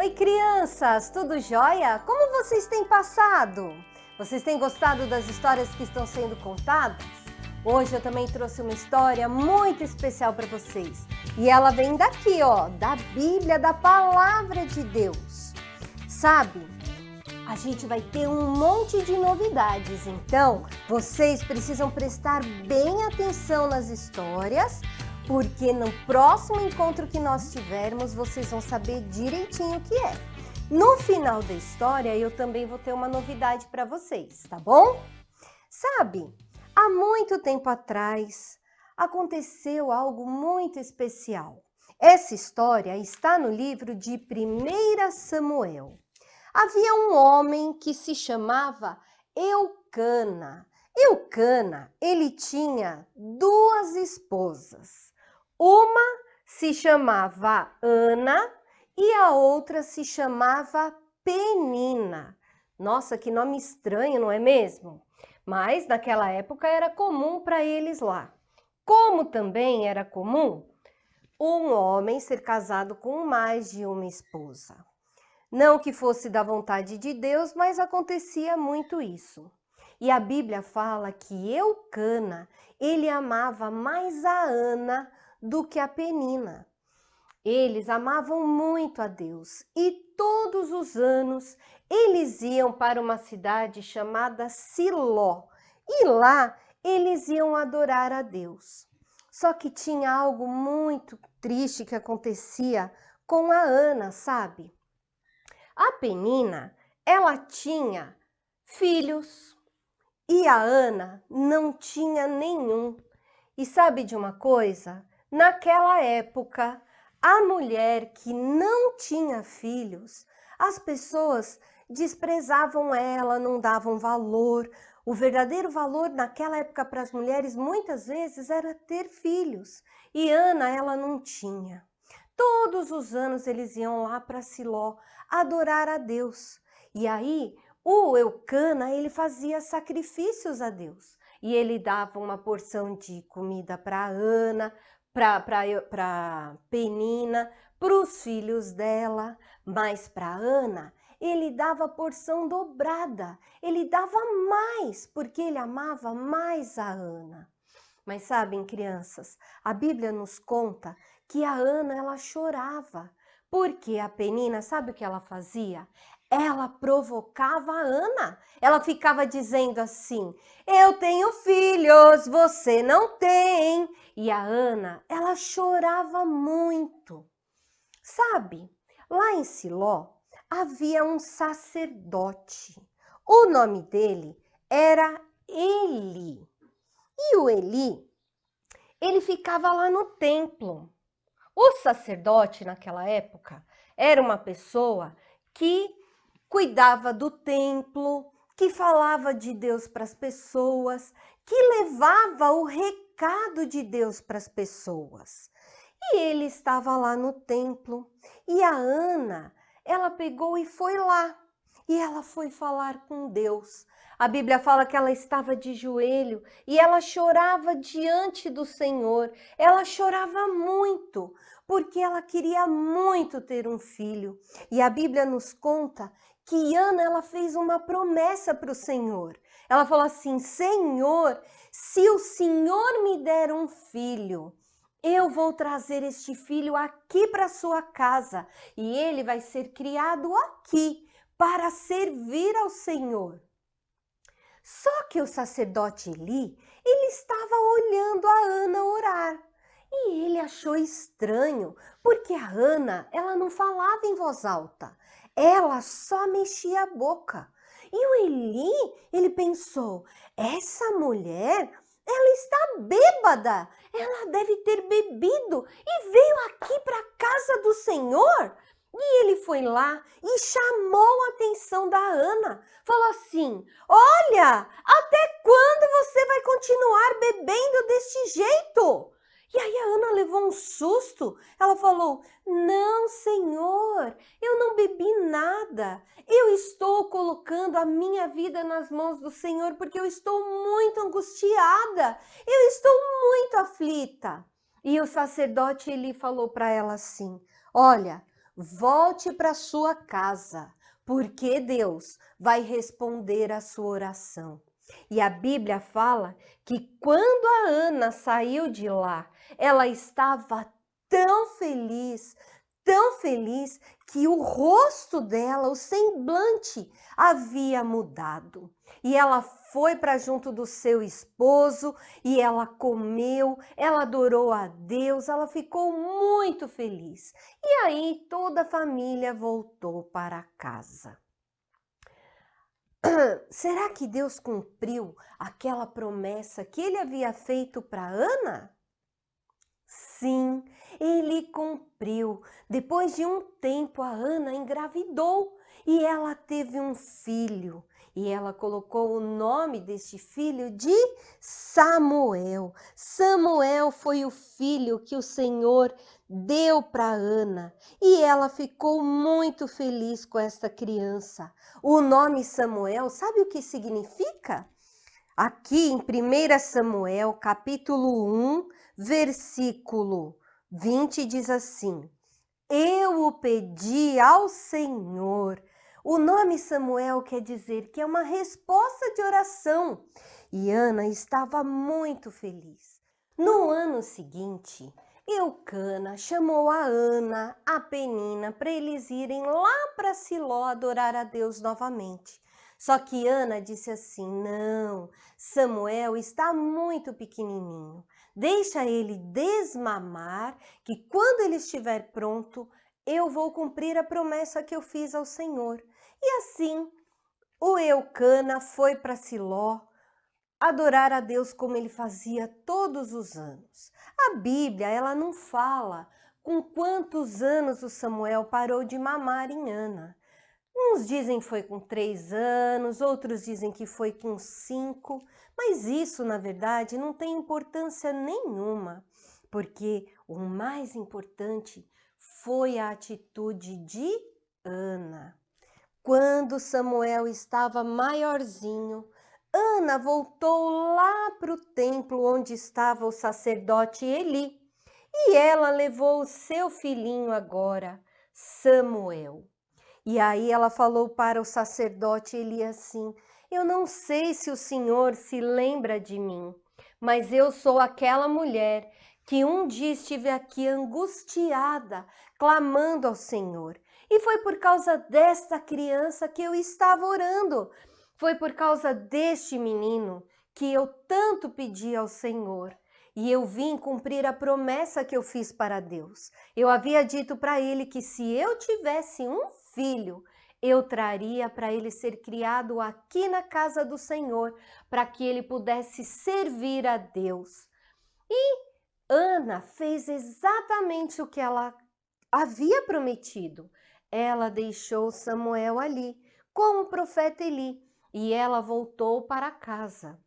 Oi, crianças, tudo jóia? Como vocês têm passado? Vocês têm gostado das histórias que estão sendo contadas? Hoje eu também trouxe uma história muito especial para vocês. E ela vem daqui, ó, da Bíblia, da Palavra de Deus. Sabe, a gente vai ter um monte de novidades, então vocês precisam prestar bem atenção nas histórias, porque no próximo encontro que nós tivermos, vocês vão saber direitinho o que é. No final da história, eu também vou ter uma novidade para vocês, tá bom? Sabe, há muito tempo atrás, aconteceu algo muito especial. Essa história está no livro de 1 Samuel. Havia um homem que se chamava Eucana. Eucana, ele tinha duas esposas. Uma se chamava Ana e a outra se chamava Penina. Nossa, que nome estranho, não é mesmo? Mas naquela época era comum para eles lá. Como também era comum um homem ser casado com mais de uma esposa. Não que fosse da vontade de Deus, mas acontecia muito isso. E a Bíblia fala que Eucana, ele amava mais a Ana do que a Penina. Eles amavam muito a Deus e todos os anos eles iam para uma cidade chamada Siló e lá eles iam adorar a Deus. Só que tinha algo muito triste que acontecia com a Ana, sabe? A Penina, ela tinha filhos e a Ana não tinha nenhum. E sabe de uma coisa? Naquela época, a mulher que não tinha filhos, as pessoas desprezavam ela, não davam valor. O verdadeiro valor naquela época para as mulheres muitas vezes era ter filhos. E Ana, ela não tinha. Todos os anos eles iam lá para Siló adorar a Deus. E aí, o Eucana, ele fazia sacrifícios a Deus. E ele dava uma porção de comida para Ana, para Penina, para os filhos dela. Mas para Ana, ele dava a porção dobrada. Ele dava mais, porque ele amava mais a Ana. Mas sabem, crianças, a Bíblia nos conta que a Ana, ela chorava, porque a Penina, sabe o que ela fazia? Ela provocava a Ana. Ela ficava dizendo assim: eu tenho filhos, você não tem. E a Ana, ela chorava muito. Sabe, lá em Siló havia um sacerdote. O nome dele era Eli. E o Eli, ele ficava lá no templo. O sacerdote naquela época era uma pessoa que cuidava do templo, que falava de Deus para as pessoas, que levava o recado de Deus para as pessoas. E ele estava lá no templo e a Ana, ela pegou e foi lá. E ela foi falar com Deus. A Bíblia fala que ela estava de joelho e ela chorava diante do Senhor. Ela chorava muito, porque ela queria muito ter um filho. E a Bíblia nos conta que Ana, ela fez uma promessa para o Senhor. Ela falou assim: Senhor, se o Senhor me der um filho, eu vou trazer este filho aqui para sua casa e ele vai ser criado aqui para servir ao Senhor. Só que o sacerdote Eli, ele estava olhando a Ana orar. E ele achou estranho, porque a Ana, ela não falava em voz alta. Ela só mexia a boca. E o Eli, ele pensou: essa mulher, ela está bêbada. Ela deve ter bebido e veio aqui para a casa do Senhor. E ele foi lá e chamou a atenção da Ana. Falou assim: olha, até quando você vai continuar bebendo deste jeito? E aí a Ana levou um susto. Ela falou: não, Senhor, eu não bebi nada. Eu estou colocando a minha vida nas mãos do Senhor porque eu estou muito angustiada. Eu estou muito aflita. E o sacerdote, ele falou para ela assim: olha, volte para sua casa, porque Deus vai responder a sua oração. E a Bíblia fala que quando a Ana saiu de lá, ela estava tão feliz, que o rosto dela, o semblante, havia mudado. E ela foi para junto do seu esposo e ela comeu, ela adorou a Deus, ela ficou muito feliz. E aí toda a família voltou para casa. Será que Deus cumpriu aquela promessa que ele havia feito para Ana? Sim, ele cumpriu. Depois de um tempo, a Ana engravidou e ela teve um filho. E ela colocou o nome deste filho de Samuel. Samuel foi o filho que o Senhor deu para Ana. E ela ficou muito feliz com esta criança. O nome Samuel, sabe o que significa? Aqui em 1 Samuel, capítulo 1, versículo 20, diz assim: Eu o pedi ao Senhor. O nome Samuel quer dizer que é uma resposta de oração. E Ana estava muito feliz. No ano seguinte, Eucana chamou a Ana, a Penina, para eles irem lá para Siló adorar a Deus novamente. Só que Ana disse assim: não, Samuel está muito pequenininho. Deixa ele desmamar, que quando ele estiver pronto, eu vou cumprir a promessa que eu fiz ao Senhor. E assim, o Eucana foi para Siló adorar a Deus como ele fazia todos os anos. A Bíblia, ela não fala com quantos anos o Samuel parou de mamar em Ana. Uns dizem que foi com 3 anos, outros dizem que foi com 5, mas isso, na verdade, não tem importância nenhuma, porque o mais importante foi a atitude de Ana. Quando Samuel estava maiorzinho, Ana voltou lá para o templo onde estava o sacerdote Eli, e ela levou o seu filhinho agora, Samuel. E aí ela falou para o sacerdote Eli assim: eu não sei se o senhor se lembra de mim, mas eu sou aquela mulher que um dia estive aqui angustiada, clamando ao Senhor. E foi por causa desta criança que eu estava orando. Foi por causa deste menino que eu tanto pedi ao Senhor. E eu vim cumprir a promessa que eu fiz para Deus. Eu havia dito para ele que se eu tivesse um filho, eu traria para ele ser criado aqui na casa do Senhor, para que ele pudesse servir a Deus. E Ana fez exatamente o que ela havia prometido. Ela deixou Samuel ali com o profeta Eli e ela voltou para casa.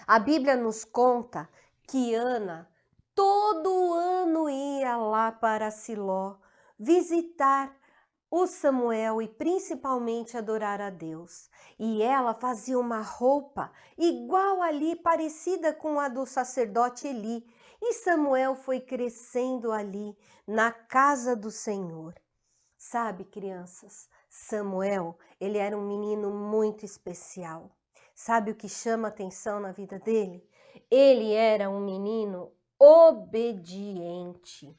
A Bíblia nos conta que Ana todo ano ia lá para Siló visitar o Samuel e principalmente adorar a Deus. E ela fazia uma roupa igual ali, parecida com a do sacerdote Eli. E Samuel foi crescendo ali na casa do Senhor. Sabe, crianças, Samuel, ele era um menino muito especial. Sabe o que chama atenção na vida dele? Ele era um menino obediente.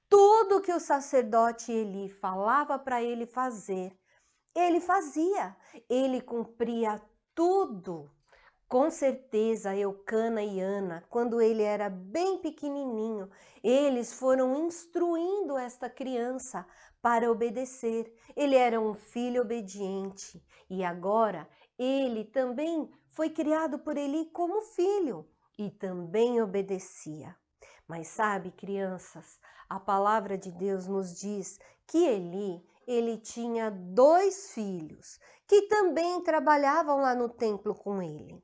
Tudo que o sacerdote Eli falava para ele fazer, ele fazia. Ele cumpria tudo. Com certeza, Eucana e Ana, quando ele era bem pequenininho, eles foram instruindo esta criança para obedecer. Ele era um filho obediente e agora ele também foi criado por Eli como filho e também obedecia. Mas sabe, crianças, a palavra de Deus nos diz que ele tinha 2 filhos que também trabalhavam lá no templo com ele.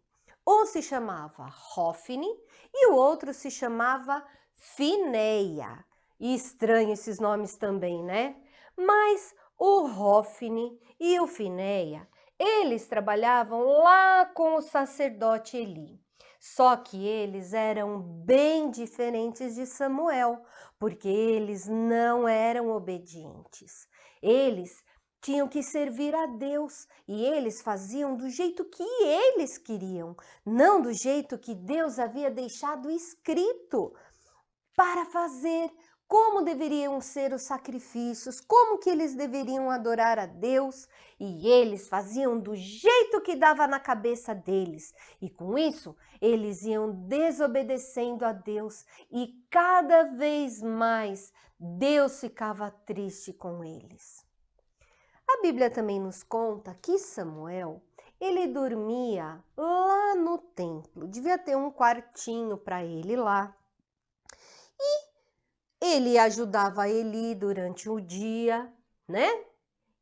Um se chamava Hofni e o outro se chamava Fineia. E estranho esses nomes também, né? Mas o Hofni e o Fineia, eles trabalhavam lá com o sacerdote Eli. Só que eles eram bem diferentes de Samuel, porque eles não eram obedientes. Eles tinham que servir a Deus e eles faziam do jeito que eles queriam, não do jeito que Deus havia deixado escrito para fazer, como deveriam ser os sacrifícios, como que eles deveriam adorar a Deus, e eles faziam do jeito que dava na cabeça deles. E com isso, eles iam desobedecendo a Deus e cada vez mais Deus ficava triste com eles. A Bíblia também nos conta que Samuel, ele dormia lá no templo, devia ter um quartinho para ele lá. Ele ajudava Eli durante o dia, né?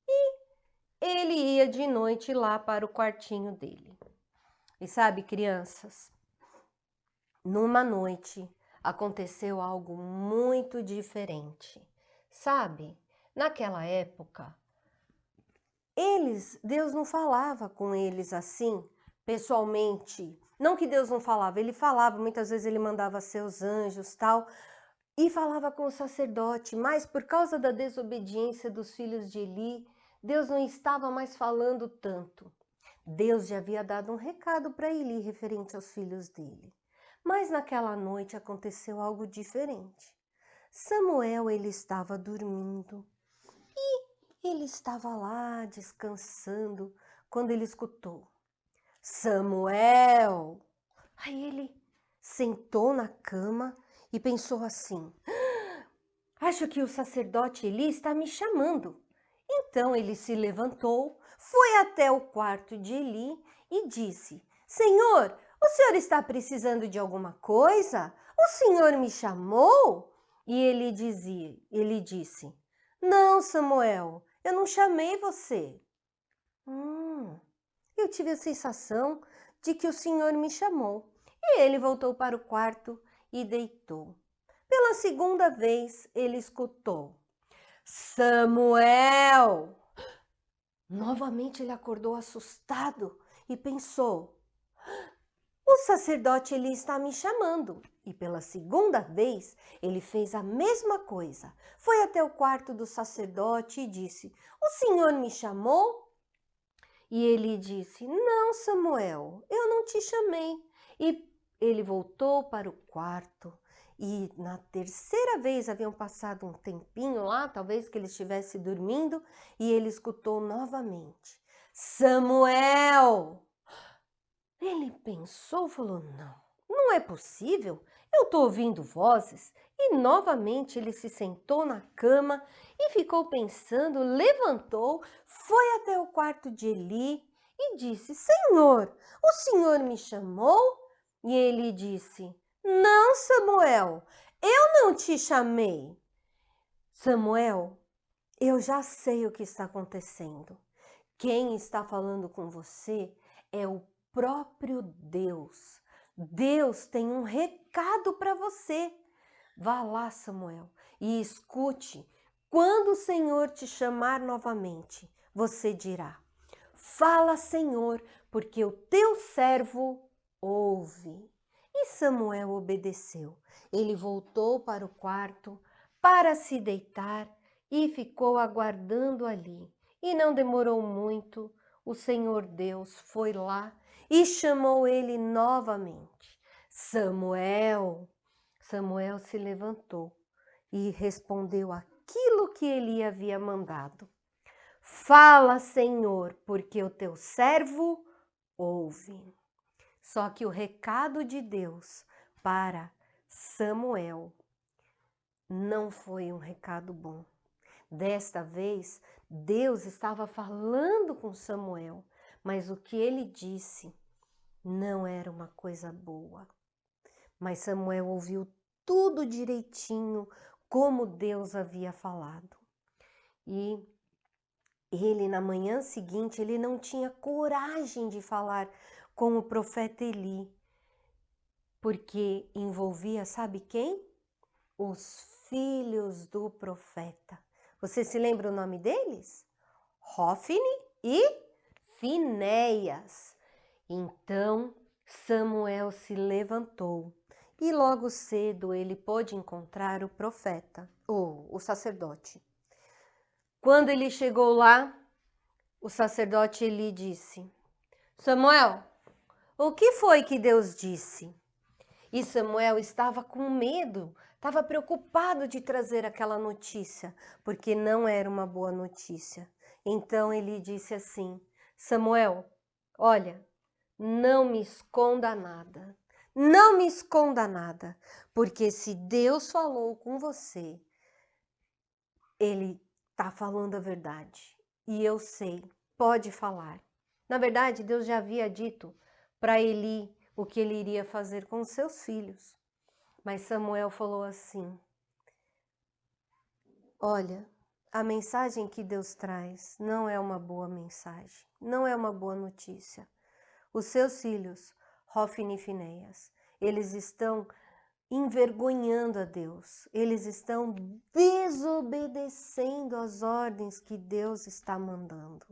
E ele ia de noite lá para o quartinho dele. E sabe, crianças, numa noite aconteceu algo muito diferente. Sabe, naquela época, Deus não falava com eles assim, pessoalmente. Não que Deus não falava, ele falava, muitas vezes ele mandava seus anjos, tal, e falava com o sacerdote, mas por causa da desobediência dos filhos de Eli, Deus não estava mais falando tanto. Deus já havia dado um recado para Eli referente aos filhos dele. Mas naquela noite aconteceu algo diferente. Samuel, ele estava dormindo e ele estava lá descansando quando ele escutou: Samuel! Aí ele sentou na cama e pensou assim: acho que o sacerdote Eli está me chamando. Então ele se levantou, foi até o quarto de Eli e disse: Senhor, o senhor está precisando de alguma coisa? O senhor me chamou? E ele disse: Não, Samuel, eu não chamei você. Eu tive a sensação de que o senhor me chamou. E ele voltou para o quarto e deitou. Pela segunda vez, ele escutou: Samuel! Novamente ele acordou assustado e pensou: o sacerdote Eli está me chamando. E pela segunda vez, ele fez a mesma coisa. Foi até o quarto do sacerdote e disse: o senhor me chamou? E ele disse: não, Samuel, eu não te chamei. E ele voltou para o quarto. E na terceira vez, haviam passado um tempinho lá, talvez que ele estivesse dormindo, e ele escutou novamente: Samuel! Ele pensou, falou: não é possível, eu estou ouvindo vozes. E novamente ele se sentou na cama e ficou pensando, levantou, foi até o quarto de Eli e disse: Senhor, o senhor me chamou? E ele disse: não, Samuel, eu não te chamei. Samuel, eu já sei o que está acontecendo. Quem está falando com você é o próprio Deus. Deus tem um recado para você. Vá lá, Samuel, e escute. Quando o Senhor te chamar novamente, você dirá: fala, Senhor, porque o teu servo ouve. E Samuel obedeceu. Ele voltou para o quarto para se deitar e ficou aguardando ali. E não demorou muito, o Senhor Deus foi lá e chamou ele novamente. Samuel! Samuel se levantou e respondeu aquilo que Eli havia mandado. Fala, Senhor, porque o teu servo ouve. Só que o recado de Deus para Samuel não foi um recado bom. Desta vez, Deus estava falando com Samuel, mas o que ele disse não era uma coisa boa. Mas Samuel ouviu tudo direitinho, como Deus havia falado. E ele, na manhã seguinte, ele não tinha coragem de falar com o profeta Eli, porque envolvia, sabe quem? Os filhos do profeta. Você se lembra o nome deles? Hófini e Finéias. Então Samuel se levantou e logo cedo ele pôde encontrar o profeta, ou o sacerdote. Quando ele chegou lá, o sacerdote Eli disse: Samuel, o que foi que Deus disse? E Samuel estava com medo, estava preocupado de trazer aquela notícia, porque não era uma boa notícia. Então ele disse assim: Samuel, olha, não me esconda nada, não me esconda nada, porque se Deus falou com você, Ele está falando a verdade. E eu sei, pode falar. Na verdade, Deus já havia dito para Eli o que ele iria fazer com seus filhos. Mas Samuel falou assim: olha, a mensagem que Deus traz não é uma boa mensagem, não é uma boa notícia. Os seus filhos, Hofni e Finéias, eles estão envergonhando a Deus, eles estão desobedecendo às ordens que Deus está mandando.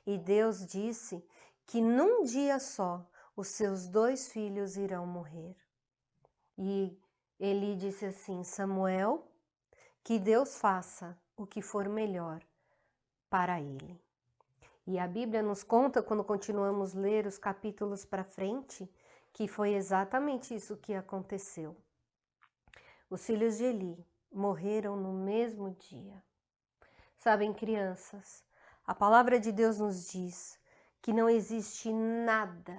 E Deus disse que num dia só os seus 2 filhos irão morrer. E Eli disse assim: Samuel, que Deus faça o que for melhor para ele. E a Bíblia nos conta, quando continuamos a ler os capítulos para frente, que foi exatamente isso que aconteceu. Os filhos de Eli morreram no mesmo dia. Sabem, crianças, a palavra de Deus nos diz que não existe nada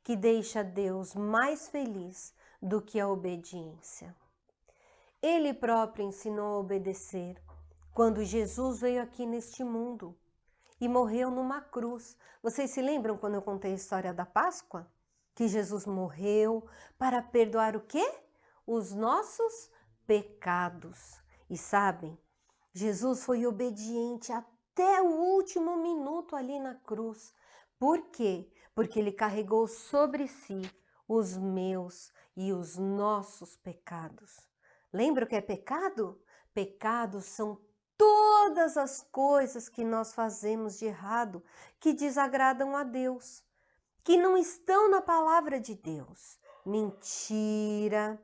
que deixa Deus mais feliz do que a obediência. Ele próprio ensinou a obedecer quando Jesus veio aqui neste mundo e morreu numa cruz. Vocês se lembram quando eu contei a história da Páscoa? Que Jesus morreu para perdoar o quê? Os nossos pecados. E sabem, Jesus foi obediente até o último minuto ali na cruz. Por quê? Porque ele carregou sobre si os meus e os nossos pecados. Lembra o que é pecado? Pecados são todas as coisas que nós fazemos de errado, que desagradam a Deus, que não estão na palavra de Deus. Mentira,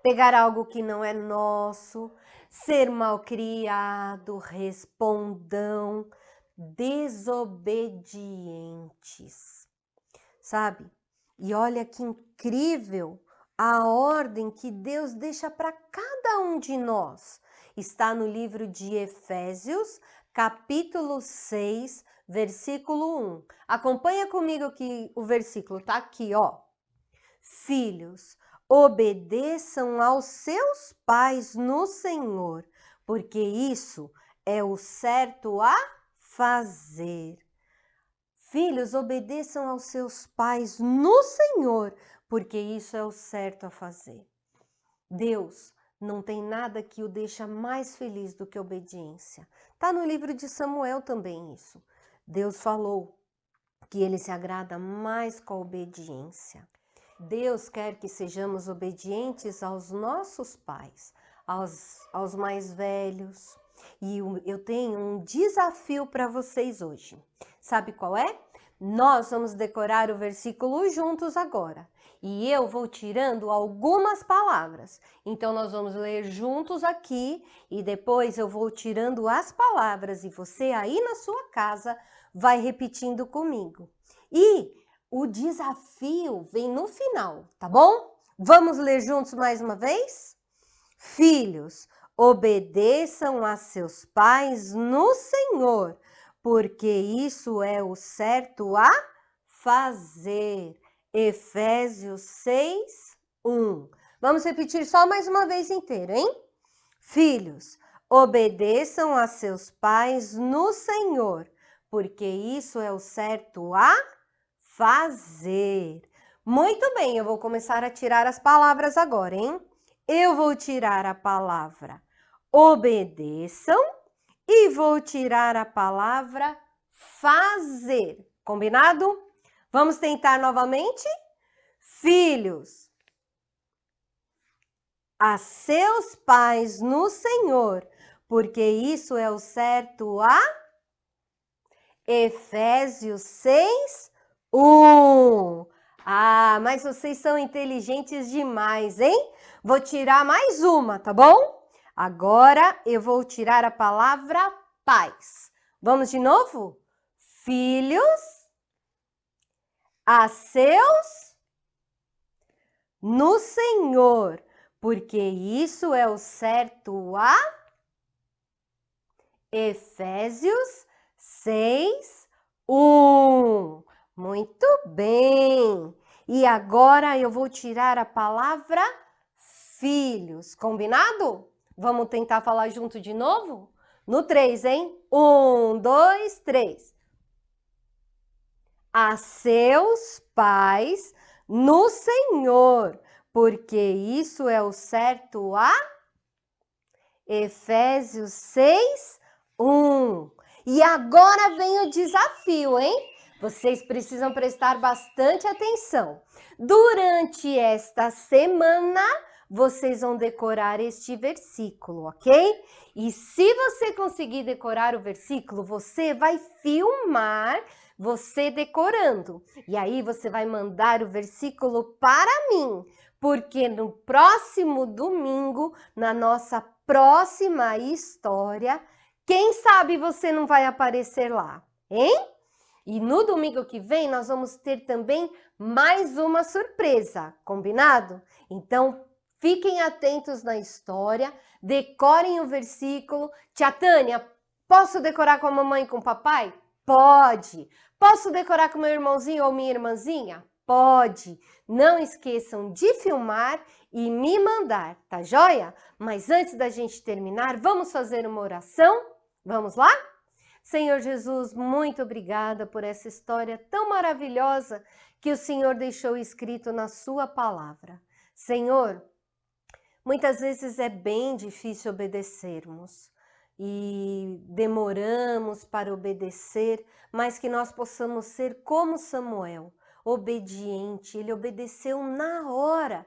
pegar algo que não é nosso, ser malcriado, respondão, desobedientes, sabe? E olha que incrível a ordem que Deus deixa para cada um de nós. Está no livro de Efésios, capítulo 6, versículo 1. Acompanha comigo aqui o versículo, tá aqui, ó. Filhos, obedeçam aos seus pais no Senhor, porque isso é o certo a fazer. Filhos, obedeçam aos seus pais no Senhor, porque isso é o certo a fazer. Deus não tem nada que o deixa mais feliz do que a obediência. Está no livro de Samuel também isso. Deus falou que ele se agrada mais com a obediência. Deus quer que sejamos obedientes aos nossos pais, aos mais velhos. E eu tenho um desafio para vocês hoje. Sabe qual é? Nós vamos decorar o versículo juntos agora. E eu vou tirando algumas palavras. Então, nós vamos ler juntos aqui e depois eu vou tirando as palavras e você aí na sua casa vai repetindo comigo. E o desafio vem no final, tá bom? Vamos ler juntos mais uma vez? Filhos, obedeçam a seus pais no Senhor, porque isso é o certo a fazer. Efésios 6, 1. Vamos repetir só mais uma vez inteiro, hein? Filhos, obedeçam a seus pais no Senhor, porque isso é o certo a fazer. Muito bem, eu vou começar a tirar as palavras agora, hein? Eu vou tirar a palavra obedeçam e vou tirar a palavra fazer. Combinado? Vamos tentar novamente? Filhos, a seus pais no Senhor, porque isso é o certo a Efésios 6, 1. Ah, mas vocês são inteligentes demais, hein? Vou tirar mais uma, tá bom? Agora eu vou tirar a palavra pais. Vamos de novo? Filhos a seus no Senhor, porque isso é o certo a Efésios 6:1. Muito bem. E agora eu vou tirar a palavra filhos. Combinado? Vamos tentar falar junto de novo? No 3, hein? 1, 2, 3. A seus pais no Senhor, porque isso é o certo a Efésios 6:1. E agora vem o desafio, hein? Vocês precisam prestar bastante atenção. Durante esta semana, vocês vão decorar este versículo, ok? E se você conseguir decorar o versículo, você vai filmar você decorando. E aí você vai mandar o versículo para mim, porque no próximo domingo, na nossa próxima história, quem sabe você não vai aparecer lá, hein? E no domingo que vem nós vamos ter também mais uma surpresa, combinado? Então fiquem atentos na história, decorem o versículo. Tia Tânia, posso decorar com a mamãe e com o papai? Pode. Posso decorar com meu irmãozinho ou minha irmãzinha? Pode. Não esqueçam de filmar e me mandar, tá joia? Mas antes da gente terminar, vamos fazer uma oração? Vamos lá? Senhor Jesus, muito obrigada por essa história tão maravilhosa que o Senhor deixou escrito na sua palavra. Senhor, muitas vezes é bem difícil obedecermos e demoramos para obedecer, mas que nós possamos ser como Samuel, obediente. Ele obedeceu na hora,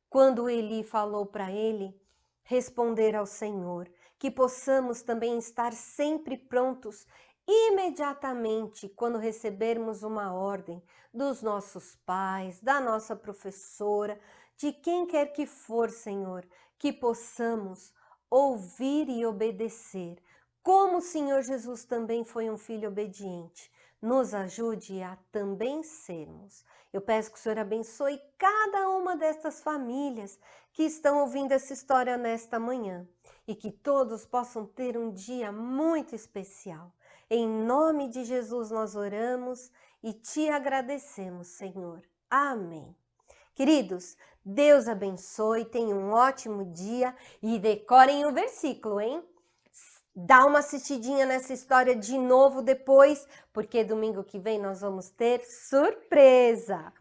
quando Eli falou para ele responder ao Senhor. Que possamos também estar sempre prontos, imediatamente, quando recebermos uma ordem dos nossos pais, da nossa professora, de quem quer que for, Senhor, que possamos ouvir e obedecer, como o Senhor Jesus também foi um filho obediente. Nos ajude a também sermos. Eu peço que o Senhor abençoe cada uma destas famílias que estão ouvindo essa história nesta manhã e que todos possam ter um dia muito especial. Em nome de Jesus nós oramos e te agradecemos, Senhor. Amém. Queridos, Deus abençoe, tenham um ótimo dia e decorem o versículo, hein? Dá uma assistidinha nessa história de novo depois, porque domingo que vem nós vamos ter surpresa.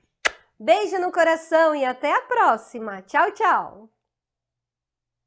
Beijo no coração e até a próxima. Tchau, tchau!